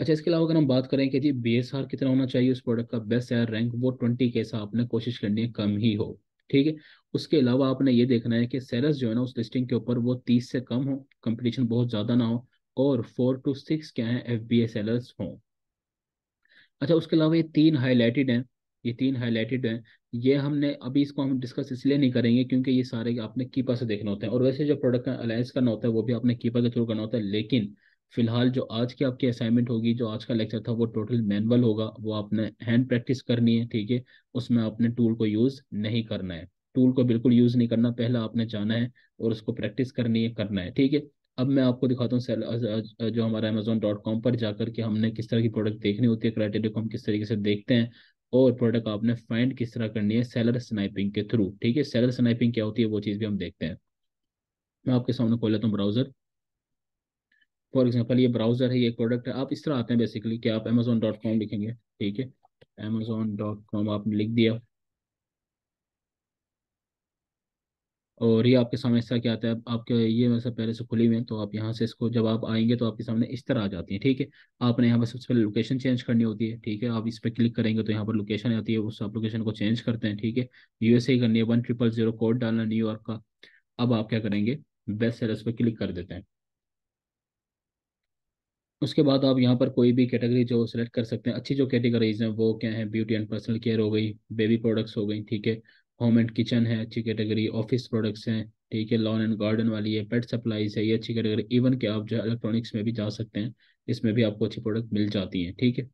अच्छा, इसके अलावा अगर हम बात करें कि जी BSR कितना होना चाहिए उस प्रोडक्ट का, बेस्ट सेलर रैंक, वो 20 के साथ आपने कोशिश करनी है कम ही हो। ठीक है, उसके अलावा आपने ये देखना है कि सेलर्स जो है ना उस लिस्टिंग के ऊपर वो 30 से कम हो, कंपटीशन बहुत ज़्यादा ना हो, और 4 to 6 क्या है, FBA सेलर्स हों। अच्छा, उसके अलावा ये तीन हाईलाइटेड हैं, ये तीन हाईलाइटेड हैं। ये हमने अभी इसको हम डिस्कस इसलिए नहीं करेंगे क्योंकि ये सारे आपने कीपर से देखना होते हैं, और वैसे जो प्रोडक्ट का अलायंस करना होता है वो भी आपने कीपर के थ्रू करना होता है। लेकिन फिलहाल जो आज की आपकी असाइनमेंट होगी, जो आज का लेक्चर था, वो टोटल मैनुअल होगा, वो आपने हैंड प्रैक्टिस करनी है, ठीक है। उसमें आपने टूल को यूज़ नहीं करना है, टूल को बिल्कुल यूज़ नहीं करना, पहला आपने जाना है और उसको प्रैक्टिस करनी है, करना है, ठीक है। अब मैं आपको दिखाता हूँ जो हमारा Amazon.com पर जाकर के हमने किस तरह की प्रोडक्ट देखनी होती है, क्राइटेरिया को हम किस तरीके से देखते हैं, और प्रोडक्ट आपने फाइंड किस तरह करनी है सेलर स्नाइपिंग के थ्रू, ठीक है। सेलर स्नाइपिंग क्या होती है वो चीज़ भी हम देखते हैं। मैं आपके सामने खोल लेता हूँ ब्राउजर। फॉर एग्जाम्पल ये ब्राउजर है, ये एक प्रोडक्ट है, आप इस तरह आते हैं बेसिकली कि आप Amazon.com लिखेंगे, ठीक है। Amazon.com आपने लिख दिया, और ये आपके सामने इस तरह क्या आता है, आपके ये वैसे पहले से खुली हुई है, तो आप यहाँ से इसको जब आप आएंगे तो आपके सामने इस तरह आ जाती है, ठीक है। आपने यहाँ पर सबसे पहले लोकेशन चेंज करनी होती है, ठीक है। आप इस पर क्लिक करेंगे तो यहाँ पर लोकेशन आती है, उस आप लोकेशन को चेंज करते हैं, ठीक है। USA करनी है, 1000 कोड डालना न्यूयॉर्क का। अब आप क्या करेंगे, बेस्ट सेलर्स पर क्लिक कर देते हैं। उसके बाद आप यहाँ पर कोई भी कैटेगरी जो सेलेक्ट कर सकते हैं। अच्छी जो कैटेगरीज हैं वो क्या है, ब्यूटी एंड पर्सनल केयर हो गई, बेबी प्रोडक्ट्स हो गई, ठीक है। होम एंड किचन है अच्छी कैटेगरी, ऑफिस प्रोडक्ट्स हैं, ठीक है। लॉन एंड गार्डन वाली है, पेट सप्लाईज है, ये अच्छी कैटेगरी। इवन कि आप जो है इलेक्ट्रॉनिक्स में भी जा सकते हैं, इसमें भी आपको अच्छी प्रोडक्ट मिल जाती हैं, ठीक है।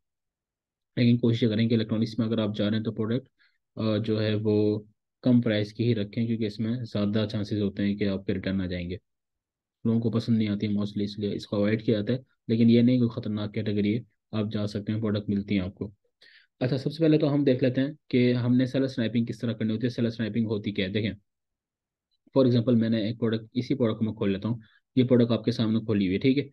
लेकिन कोशिश करें कि इलेक्ट्रॉनिक्स में अगर आप जा रहे हैं तो प्रोडक्ट जो है वो कम प्राइस की ही रखें, क्योंकि इसमें ज़्यादा चांसेस होते हैं कि आपके रिटर्न आ जाएंगे। लोगों को पसंद नहीं आती है मोस्टली, इसलिए इसको अवॉइड किया जाता है। लेकिन ये नहीं कोई खतरनाक कैटेगरी है, आप जा सकते हैं, प्रोडक्ट मिलती हैं आपको। अच्छा, सबसे पहले तो हम देख लेते हैं कि हमने सेलर स्नाइपिंग किस तरह करनी होती है, सेलर स्नाइपिंग होती क्या है, देखें। फॉर एग्जांपल मैंने एक प्रोडक्ट, इसी प्रोडक्ट को मैं खोल लेता हूँ। ये प्रोडक्ट आपके सामने खोली हुई है, ठीक है।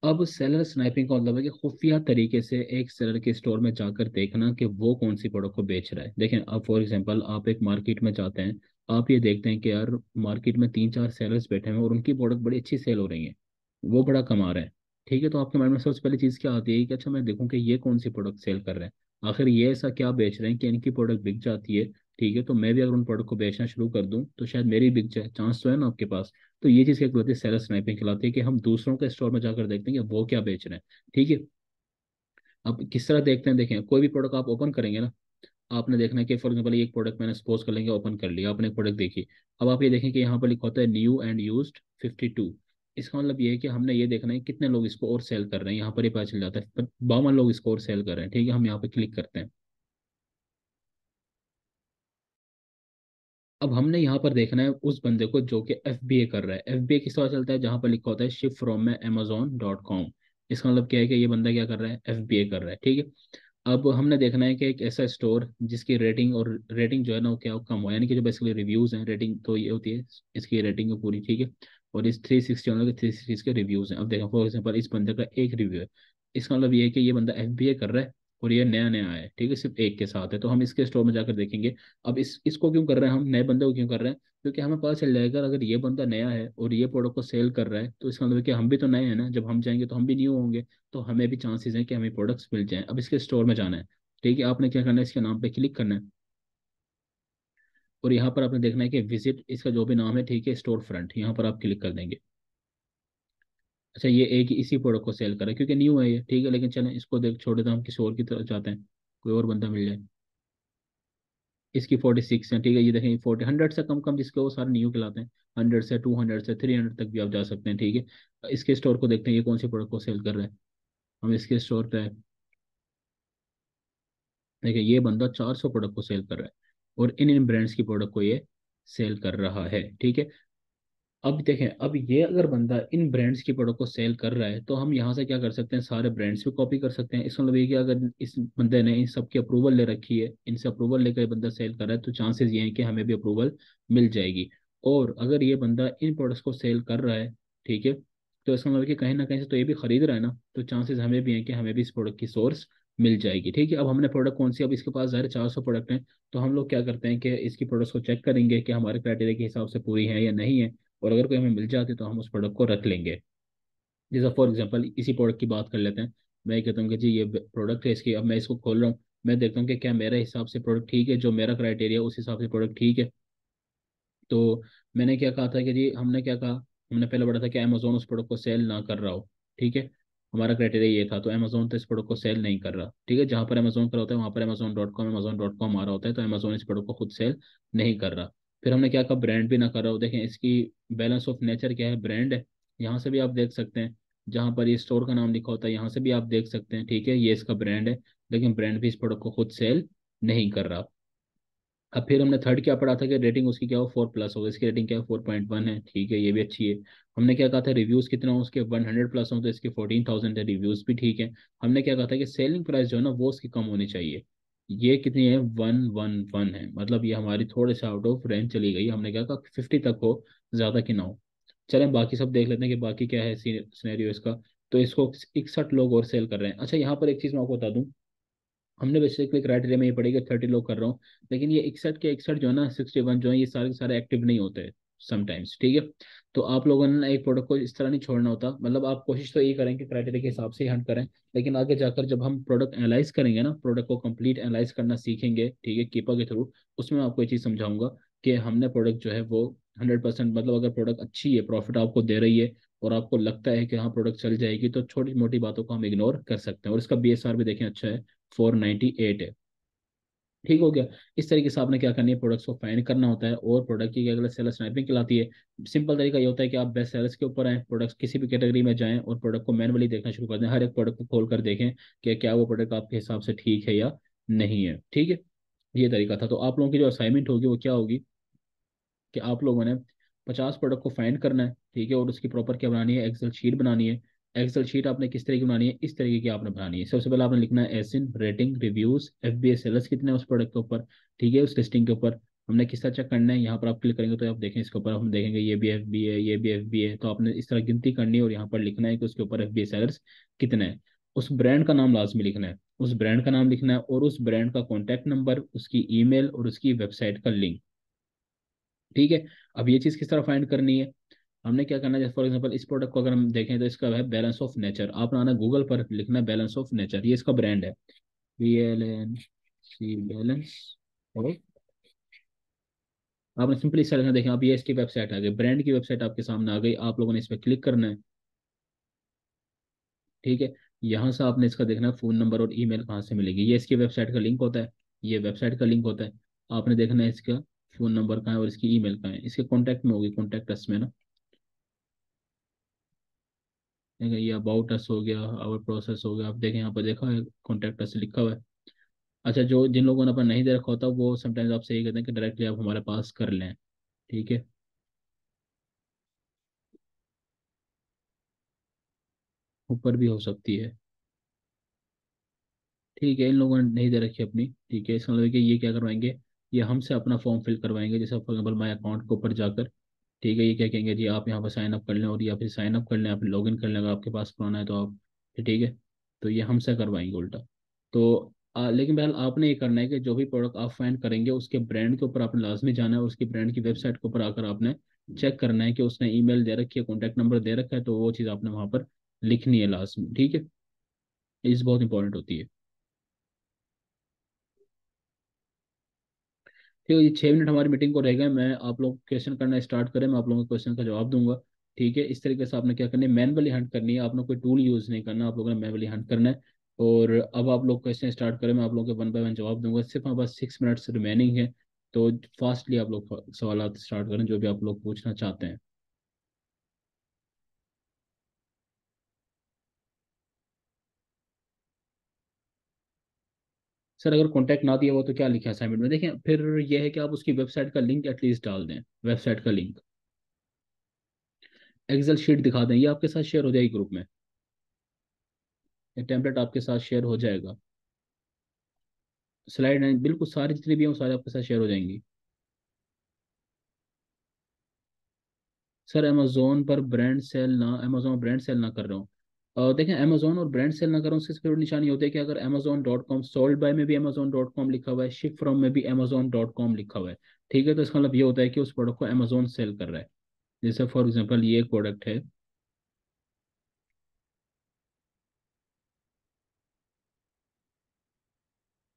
अब सेलर स्नाइपिंग का मतलब है कि खुफिया तरीके से एक सेलर के स्टोर में जाकर देखना कि वो कौन सी प्रोडक्ट को बेच रहा है। देखें, अब फॉर एग्जांपल आप एक मार्केट में जाते हैं, आप ये देखते हैं कि यार मार्केट में 3 4 सेलर्स बैठे हैं और उनकी प्रोडक्ट बड़ी अच्छी सेल हो रही है, वो बड़ा कमा रहे हैं, ठीक है। तो आपके माइंड में सबसे पहली चीज़ क्या आती है कि अच्छा मैं देखूं कि ये कौन सी प्रोडक्ट सेल कर रहे हैं, आखिर ये ऐसा क्या बेच रहे हैं कि इनकी प्रोडक्ट बिक जाती है, ठीक है। तो मैं भी अगर उन प्रोडक्ट को बेचना शुरू कर दूं तो शायद मेरी बिक जाए, चांस तो है ना आपके पास। तो ये चीज़ क्या कहलाती है, सेलर स्नाइपिंग कहलाती है, कि हम दूसरों के स्टोर में जाकर देखते हैं कि वो क्या बेच रहे हैं, ठीक है। अब किस तरह देखते हैं, देखें, कोई भी प्रोडक्ट आप ओपन करेंगे ना, आपने देखना है कि फॉर एग्जाम्पल एक प्रोडक्ट मैंने सपोज कर लेंगे ओपन कर लिया, आपने एक प्रोडक्ट देखी। अब आप ये देखें कि यहाँ पर लिखा होता है न्यू एंड यूज्ड 52। इसका मतलब ये है कि हमने ये देखना है कितने लोग इसको और सेल कर रहे हैं, यहाँ पर ही पता चल जाता है, 52 लोग इसको और सेल कर रहे हैं, ठीक है। हम यहाँ पे क्लिक करते हैं। अब हमने यहाँ पर देखना है उस बंदे को जो कि FBA कर रहा है। FBA किस तरह चलता है, जहाँ पर लिखा होता है शिप फ्रॉम में Amazon.com। इसका मतलब क्या है कि ये बंदा क्या कर रहा है, FBA कर रहा है, ठीक है। अब हमने देखना है कि एक ऐसा स्टोर जिसकी रेटिंग, और रेटिंग जो है ना वो क्या कम हो, यानी कि जो बेसिकली रिव्यूज हैं, रेटिंग तो ये होती है, इसकी रेटिंग है पूरी, ठीक है। और इस 360 मतलब 360 के रिव्यूज हैं। अब देखो फॉर एग्जाम्पल इस बंदे का एक रिव्यू है, इसका मतलब ये है कि ये बंदा FBA कर रहा है और ये नया नया आया है, ठीक है, सिर्फ एक के साथ है। तो हम इसके स्टोर में जाकर देखेंगे। अब इसको क्यों कर रहे हैं हम, नए बंदे को क्यों कर रहे हैं, क्योंकि हमें पता चल जाएगा अगर ये बंदा नया है और ये प्रोडक्ट को सेल कर रहा है तो इसका मतलब है कि हम भी तो नए हैं ना, जब हम जाएंगे तो हम भी न्यू होंगे, तो हमें भी चांसेस हैं कि हमें प्रोडक्ट्स मिल जाएं। अब इसके स्टोर में जाना है, ठीक है। आपने क्या करना है, इसके नाम पे क्लिक करना है, और यहाँ पर आपने देखना है कि विजिट, इसका जो भी नाम है, ठीक है, स्टोर फ्रंट, यहाँ पर आप क्लिक कर देंगे। अच्छा, ये एक ही इसी प्रोडक्ट को सेल कर रहा है क्योंकि न्यू है ये, ठीक है। लेकिन चलें इसको देख छोड़ देते हैं, हम किसी और की तरफ जाते हैं, कोई और बंदा मिल जाए। इसकी 46 है, ठीक है। ये देखें 100 से कम कम जिसके वो सारे न्यू कहलाते हैं। 100 से 200 से 300 तक भी आप जा सकते हैं, ठीक है। इसके स्टोर को देखते हैं ये कौन सी प्रोडक्ट को सेल कर रहा है। हम इसके स्टोर पे, देखिए ये बंदा 400 प्रोडक्ट को सेल कर रहा है, और इन इन ब्रांड्स की प्रोडक्ट को ये सेल कर रहा है, ठीक है। अब देखें, अब ये अगर बंदा इन ब्रांड्स की प्रोडक्ट को सेल कर रहा है तो हम यहाँ से क्या कर सकते हैं, सारे ब्रांड्स भी कॉपी कर सकते हैं। इसका मतलब ये कि अगर इस बंदे ने इन सब की अप्रूवल ले रखी है, इनसे अप्रूवल लेकर ये बंदा सेल कर रहा है, तो चांसेस ये हैं कि हमें भी अप्रूवल मिल जाएगी। और अगर ये बंदा इन प्रोडक्ट्स को सेल कर रहा है, ठीक है, तो इसका मतलब कि कहीं ना कहीं से तो ये भी खरीद रहा है ना, तो चांसेस हमें भी हैं कि हमें भी इस प्रोडक्ट की सोर्स मिल जाएगी, ठीक है। अब हमने प्रोडक्ट कौन सी, अब इसके पास ज़ाहिर 400 प्रोडक्ट हैं, तो हम लोग क्या करते हैं कि इसकी प्रोडक्ट्स को चेक करेंगे कि हमारे क्राइटेरिया के हिसाब से पूरी है या नहीं है, और अगर कोई हमें मिल जाती है तो हम उस प्रोडक्ट को रख लेंगे। जैसा फॉर एग्जांपल इसी प्रोडक्ट की बात कर लेते हैं। मैं कहता हूँ कि जी ये प्रोडक्ट है इसकी, अब मैं इसको खोल रहा हूँ, मैं देखता हूँ कि क्या मेरे हिसाब से प्रोडक्ट ठीक है, जो मेरा क्राइटेरिया उस हिसाब से प्रोडक्ट ठीक है। तो मैंने क्या कहा था कि जी, हमने क्या कहा, हमने पहले बोला था कि अमेजोन उस प्रोडक्ट को सेल ना कर रहा हो, ठीक है, हमारा क्राइटेरिया ये था, तो अमेजोन तो इस प्रोडक्ट को सेल नहीं कर रहा। ठीक है, जहां पर अमेजोन का होता है वहां पर अमेजोन.com आ रहा होता है, तो अमेजोन इस प्रोडक्ट को खुद सेल नहीं कर रहा। फिर हमने क्या कहा, ब्रांड भी ना कर रहा हो। देखें इसकी बैलेंस ऑफ नेचर क्या है, ब्रांड है, यहाँ से भी आप देख सकते हैं, जहां पर ये स्टोर का नाम लिखा होता है यहाँ से भी आप देख सकते हैं। ठीक है, ये इसका ब्रांड है, लेकिन ब्रांड भी इस प्रोडक्ट को खुद सेल नहीं कर रहा। अब फिर हमने थर्ड क्या पढ़ा था कि रेटिंग उसकी क्या हो, 4+ हो, इसकी रेटिंग क्या है, 4.1 है। ठीक है, ये भी अच्छी है। हमने क्या कहा था, रिव्यूज कितना हो उसके, 100+ हो, तो इसके 14,000 है, रिव्यूज भी ठीक है। हमने क्या कहा था कि सेलिंग प्राइस जो है ना वो उसकी कम होनी चाहिए। ये कितनी है, 111 है, मतलब ये हमारी थोड़े से आउट ऑफ रेंज चली गई। हमने क्या कहा 50 तक हो, ज्यादा की ना हो। चलें बाकी सब देख लेते हैं कि बाकी क्या है सिनेरियो इसका। तो इसको 61 लोग और सेल कर रहे हैं। अच्छा, यहाँ पर एक चीज मैं आपको बता दूं, हमने बेसिकली क्राइटेरिया में ये पढ़ी कि 30 लोग कर रहा हूँ, लेकिन ये 61 के 61 जो है ना, 61 जो है, ये सारे के सारे एक्टिव नहीं होते समटाइम्स। ठीक है, तो आप लोगों ने ना एक प्रोडक्ट को इस तरह नहीं छोड़ना होता, मतलब आप कोशिश तो यही करें कि क्राइटेरिया के हिसाब से ही हंट करें। लेकिन आगे जाकर जब हम प्रोडक्ट एनालाइज करेंगे ना, प्रोडक्ट को कंप्लीट एनालाइज करना सीखेंगे, ठीक है, कीपा के थ्रू, उसमें मैं आपको ये चीज़ समझाऊंगा कि हमने प्रोडक्ट जो है वो 100%, मतलब अगर प्रोडक्ट अच्छी है, प्रॉफिट आपको दे रही है, और आपको लगता है कि हाँ प्रोडक्ट चल जाएगी, तो छोटी मोटी बातों को हम इग्नोर कर सकते हैं। और इसका BSR भी देखें अच्छा है, 498 है। ठीक हो गया। इस तरीके से आपने क्या करनी है, प्रोडक्ट्स को फाइंड करना होता है, और प्रोडक्ट की अगर सेलर स्नैपिंग कहलाती है। सिंपल तरीका ये होता है कि आप बेस्ट सेलर्स के ऊपर आए, प्रोडक्ट्स किसी भी कैटेगरी में जाएं और प्रोडक्ट को मैनुअली देखना शुरू कर दें, हर एक प्रोडक्ट को खोल कर देखें कि क्या वो प्रोडक्ट आपके हिसाब से ठीक है या नहीं है। ठीक है, ये तरीका था। तो आप लोगों की जो असाइनमेंट होगी वो क्या होगी, कि आप लोगों ने 50 प्रोडक्ट को फाइंड करना है। ठीक है, और उसकी प्रॉपर क्या बनानी है, एक्सेल शीट बनानी है। एक्सेल शीट आपने किस तरीके की बनानी है, इस तरीके की आपने बनानी है। सबसे पहले आपने लिखना है एसिन, रेटिंग, रिव्यूज, FBA, सेलर्स कितने हैं उस प्रोडक्ट के ऊपर। ठीक है, उस लिस्टिंग के ऊपर हमने किस तरह चेक करना है, यहाँ पर आप क्लिक करेंगे तो आप देखें इसके ऊपर हम देखेंगे ये भी FBA, ये भी FBA, तो आपने इस तरह गिनती करनी है और यहाँ पर लिखना है कि उसके ऊपर FBA सेलर्स कितने हैं। उस ब्रांड का नाम लाजमी लिखना है, उस ब्रांड का नाम लिखना है, और उस ब्रांड का कॉन्टैक्ट नंबर, उसकी ईमेल और उसकी वेबसाइट का लिंक। ठीक है, अब ये चीज़ किस तरह फाइंड करनी है, हमने क्या करना है, फॉर एग्जांपल इस प्रोडक्ट को अगर हम देखें तो इसका है बैलेंस ऑफ नेचर, आपने आना गूगल पर लिखना है बैलेंस ऑफ नेचर, ये इसका ब्रांड है, BLNC बैलेंस। और आपने सिंपली इस तरह देखें, अब ये इसकी वेबसाइट आ गई, ब्रांड की वेबसाइट आपके सामने आ गई, आप लोगों ने इस पर क्लिक करना है। ठीक है, यहाँ से आपने इसका देखना है फ़ोन नंबर और ईमेल कहाँ से मिलेगी, ये इसकी वेबसाइट का लिंक होता है, ये वेबसाइट का लिंक होता है। आपने देखना है इसका फ़ोन नंबर कहाँ है और इसकी ईमेल कहाँ है, इसके कॉन्टैक्ट में होगी, कॉन्टैक्ट अस में ना। ठीक है, ये अबाउट अस हो गया, आवर प्रोसेस हो गया, आप देखें यहाँ पर देखा है कॉन्टैक्ट अस लिखा हुआ है। अच्छा, जो जिन लोगों ने अपन नहीं दे रखा होता वो समटाइम्स आपसे ये कहते हैं कि डायरेक्टली आप हमारे पास कर लें। ठीक है, ऊपर भी हो सकती है। ठीक है, इन लोगों ने नहीं दे रखी अपनी। ठीक है, इसका मतलब है कि ये क्या करवाएंगे, ये हमसे अपना फॉर्म फिल करवाएंगे, जैसे फॉर एग्जाम्पल माई अकाउंट के ऊपर जाकर। ठीक है, ये क्या कहेंगे जी, आप यहाँ पर साइन अप कर लें, और या फिर साइन अप कर लें, आप लॉग इन कर लें, अगर आपके पास पुराना है तो आप। ठीक है, तो ये हमसे करवाएंगे उल्टा। तो लेकिन बहरहाल आपने ये करना है कि जो भी प्रोडक्ट आप फाइंड करेंगे उसके ब्रांड के ऊपर आपने लाजमी जाना है, और उसकी ब्रांड की वेबसाइट के ऊपर आकर आपने चेक करना है कि उसने ईमेल दे रखी है, कॉन्टैक्ट नंबर दे रखा है, तो वो चीज़ आपने वहाँ पर लिखनी है लाजमी। ठीक है, ये चीज़ बहुत इंपॉर्टेंट होती है। ठीक है, ये 6 मिनट हमारी मीटिंग को रह गए, मैं आप लोग क्वेश्चन करना स्टार्ट करें, मैं आप लोगों के क्वेश्चन का जवाब दूंगा। ठीक है, इस तरीके से आपने क्या करना है, मैनुअली हंट करनी है, आपने कोई टूल यूज़ नहीं करना, आप लोगों ने मैनुअली हंट करना है। और अब आप लोग क्वेश्चन स्टार्ट करें, मैं आप लोगों के 1 बाय 1 जवाब दूंगा, सिर्फ हमारे पास 6 मिनट्स रिमेनिंग है। तो फास्टली आप लोग सवाल स्टार्ट करें जो भी आप लोग पूछना चाहते हैं। सर अगर कॉन्टैक्ट ना दिया हो तो क्या लिखा है असाइनमेंट में, देखें फिर यह है कि आप उसकी वेबसाइट का लिंक एटलीस्ट डाल दें, वेबसाइट का लिंक। एक्सेल शीट दिखा दें, ये आपके साथ शेयर हो जाएगी ग्रुप में, ये टेम्पलेट आपके साथ शेयर हो जाएगा। स्लाइड नहीं, बिल्कुल सारी जितनी भी हैं वो सारी आपके साथ शेयर हो जाएंगी। सर अमेजोन पर ब्रांड सेल ना, अमेजोन ब्रांड सेल ना कर रहा हूँ। देखें, अमेजोन और ब्रांड सेल ना कर रहा हूँ, उसकी सिर्फ निशानी होती है कि अगर Amazon.com सोल्ड बाय में भी Amazon.com लिखा हुआ है, शिप फ्रॉम में भी Amazon.com लिखा हुआ है। ठीक है, तो इसका मतलब ये होता है कि उस प्रोडक्ट को अमेजोन सेल कर रहा है। जैसे फॉर एग्जांपल ये एक प्रोडक्ट है।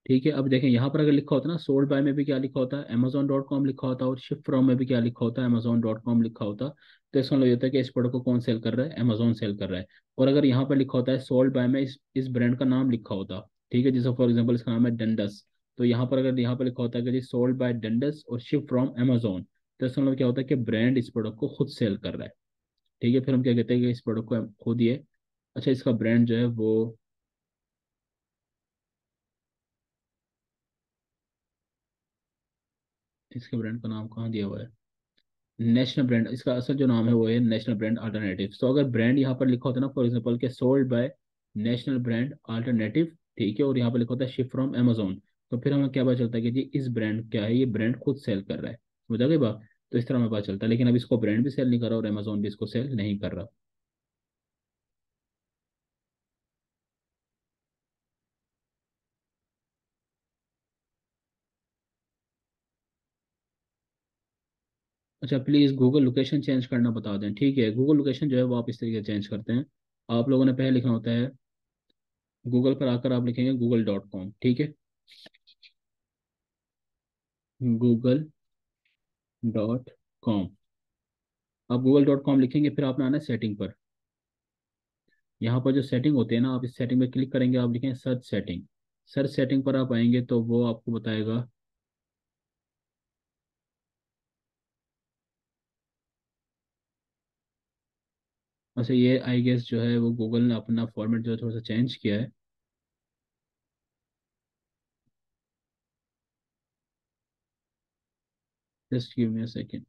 ठीक है, अब देखें यहाँ पर अगर लिखा होता ना सोल्ड बाय में भी क्या लिखा होता है, Amazon.com लिखा होता, और शिफ्ट फ्रॉम में भी क्या लिखा होता है, Amazon.com लिखा होता। तो इसका मतलब ये होता है कि इस प्रोडक्ट को कौन सेल कर रहा है, Amazon सेल कर रहा है। और अगर यहाँ पर लिखा होता है सोल्ड बाय में इस ब्रांड का नाम लिखा होता, ठीक है, जैसे फॉर एग्जाम्पल इसका नाम है डंडस, तो यहाँ पर अगर यहाँ पर लिखा होता है कि जी सोल्ड बाय डंडस और शिफ्ट फ्रॉम Amazon, तो इसका मतलब क्या होता है कि ब्रांड इस प्रोडक्ट को खुद सेल कर रहा है। ठीक है, फिर हम क्या कहते हैं कि इस प्रोडक्ट को खुद ही है। अच्छा, इसका ब्रांड जो है वो, इसके ब्रांड का नाम कहाँ दिया हुआ है, नेशनल ब्रांड, इसका असल जो नाम है वो है नेशनल ब्रांड अल्टरनेटिव। तो अगर ब्रांड यहाँ पर लिखा होता है ना फॉर एग्जांपल के sold by national brand alternative, ठीक है, और यहाँ पर लिखा होता है शिप फ्रॉम अमेजोन, तो फिर हमें क्या पता चलता है कि जी इस ब्रांड क्या है, ये ब्रांड खुद सेल कर रहा है। समझ आ गई बात। तो इस तरह हमें पता चलता है, लेकिन अब इसको ब्रांड भी सेल नहीं कर रहा और अमेजोन भी इसको सेल नहीं कर रहा। अच्छा, प्लीज़ गूगल लोकेशन चेंज करना बता दें। ठीक है, गूगल लोकेशन जो है वो आप इस तरीके से चेंज करते हैं। आप लोगों ने पहले लिखना होता है, गूगल पर आकर आप लिखेंगे google.com, ठीक है, google.com। आप google.com लिखेंगे, फिर आपने आना है सेटिंग पर। यहाँ पर जो सेटिंग होती है ना, आप इस सेटिंग पे क्लिक करेंगे, आप लिखेंगे सर्च सेटिंग। सर्च सेटिंग पर आप आएंगे तो वो आपको बताएगा। अच्छा, ये आई गेस जो है वो गूगल ने अपना फॉर्मेट जो है थोड़ा सा चेंज किया है। Just give me a second.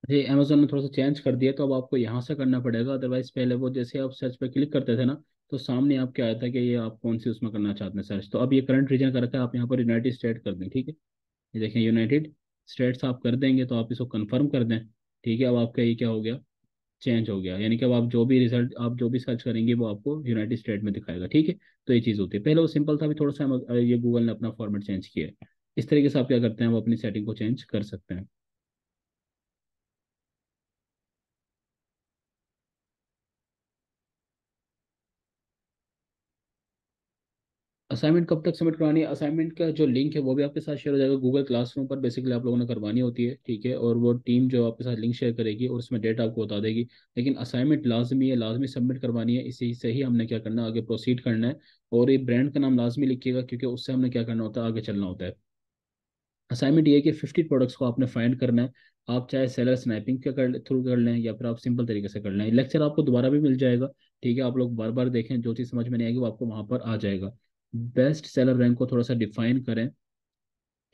जी, अमेजोन ने थोड़ा सा चेंज कर दिया, तो अब आपको यहाँ से करना पड़ेगा, अदरवाइज पहले वो जैसे आप सर्च पे क्लिक करते थे ना, तो सामने आपके आया था कि ये आप कौन सी उसमें करना चाहते हैं सर्च। तो अब ये करंट रीजन का रखा है, आप यहाँ पर यूनाइटेड स्टेट कर दें, ठीक है। ये देखें यूनाइटेड स्टेट्स आप कर देंगे तो आप इसको कंफर्म कर दें। ठीक है, अब आपका ये क्या हो गया, चेंज हो गया, यानी कि अब आप जो भी रिजल्ट, आप जो भी सर्च करेंगे वो आपको यूनाइटेड स्टेट में दिखाएगा। ठीक है, तो ये चीज़ होती है, पहले वो सिंपल था, अभी थोड़ा सा ये गूगल ने अपना फॉर्मेट चेंज किया है। इस तरीके से आप क्या करते हैं, वो अपनी सेटिंग को चेंज कर सकते हैं। असाइनमेंट कब तक सबमिट करवानी है, असाइनमेंट का जो लिंक है वो भी आपके साथ शेयर हो जाएगा गूगल क्लासरूम पर, बेसिकली आप लोगों ने करवानी होती है, ठीक है, और वो टीम जो आपके साथ लिंक शेयर करेगी और उसमें डेट आपको बता देगी। लेकिन असाइनमेंट लाजमी है, लाजमी सबमिट करवानी है, इसी से ही हमने क्या करना है, आगे प्रोसीड करना है। और ये ब्रांड का नाम लाजमी लिखिएगा, क्योंकि उससे हमने क्या करना होता है, आगे चलना होता है। असाइनमेंट ये है कि 50 प्रोडक्ट्स को आपने फाइंड करना है। आप चाहे सेलर स्नैपिंग के थ्रू कर लें, या फिर आप सिंपल तरीके से कर लें, लेक्चर आपको दोबारा भी मिल जाएगा। ठीक है, आप लोग बार बार देखें, जो चीज़ समझ में नहीं आएगी वो आपको वहां पर आ जाएगा। बेस्ट सेलर रैंक को थोड़ा सा डिफाइन करें।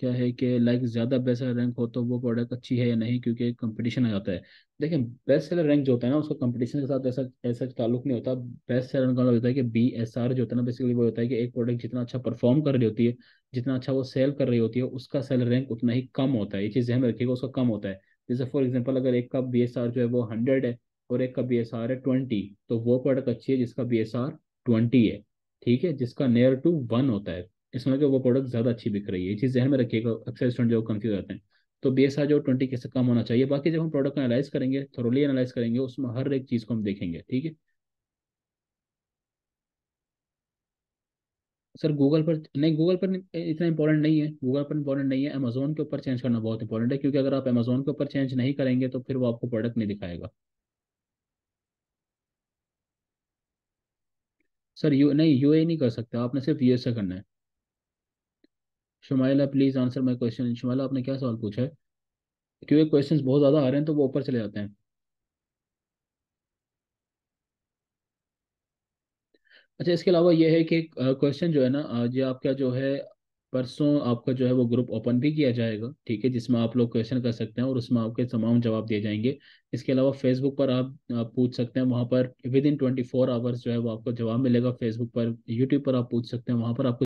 क्या है कि लाइक ज़्यादा बेस्ट सेलर रैंक हो तो वो प्रोडक्ट अच्छी है या नहीं, क्योंकि कंपटीशन आ जाता है। देखिए, बेस्ट सेलर रैंक जो होता है ना, उसका कंपटीशन के साथ ऐसा ऐसा ताल्लुक नहीं होता। बेस्ट सेलर का मतलब होता है कि BSR जो होता है ना, बेसिकली वो होता है कि एक प्रोडक्ट जितना अच्छा परफॉर्म कर रही होती है, जितना अच्छा वो सेल कर रही होती है, उसका सेलर रैंक उतना ही कम होता है। ये चीज़ ध्यान में रखिएगा, उसका कम होता है। जैसे फॉर एग्जाम्पल, अगर एक का BSR जो है वो 100 है और एक का BSR है 20, तो वो प्रोडक्ट अच्छी है जिसका BSR 20 है। ठीक है, जिसका नियर टू 1 होता है, इसमें कि वो प्रोडक्ट ज़्यादा अच्छी बिक रही है। ये चीज़ ध्यान में रखिएगा, अक्सर स्टूडेंट जो कंफ्यूज होते हैं। तो BSR जो 20 के से कम होना चाहिए। बाकी जब हम प्रोडक्ट को एनालाइज करेंगे, थोरोली एनालाइज करेंगे, उसमें हर एक चीज़ को हम देखेंगे। ठीक है सर, गूगल पर नहीं, गूगल पर इतना इंपॉर्टेंट नहीं है, गूगल पर इंपॉर्टेंट नहीं है, अमेजोन के ऊपर चेंज करना बहुत इंपॉर्टेंट है, क्योंकि अगर आप अमेजोन के ऊपर चेंज नहीं करेंगे तो फिर वो आपको प्रोडक्ट नहीं दिखाएगा। सर यू नहीं, UAE नहीं कर सकते, आपने सिर्फ USA करना है। Shumaila please answer my question. Shumaila, आपने क्या सवाल पूछा है, क्योंकि क्वेश्चंस बहुत ज़्यादा आ रहे हैं तो वो ऊपर चले जाते हैं। अच्छा, इसके अलावा ये है कि क्वेश्चन जो है ना, ये आपका जो है परसों आपका जो है वो ग्रुप ओपन भी किया जाएगा, ठीक है, जिसमें आप लोग क्वेश्चन कर सकते हैं और उसमें आपके तमाम जवाब दिए जाएंगे। इसके अलावा फेसबुक पर आप पूछ सकते हैं, वहाँ पर विद इन 24 आवर्स जो है वो आपको जवाब मिलेगा फेसबुक पर। यूट्यूब पर आप पूछ सकते हैं, वहाँ पर आपको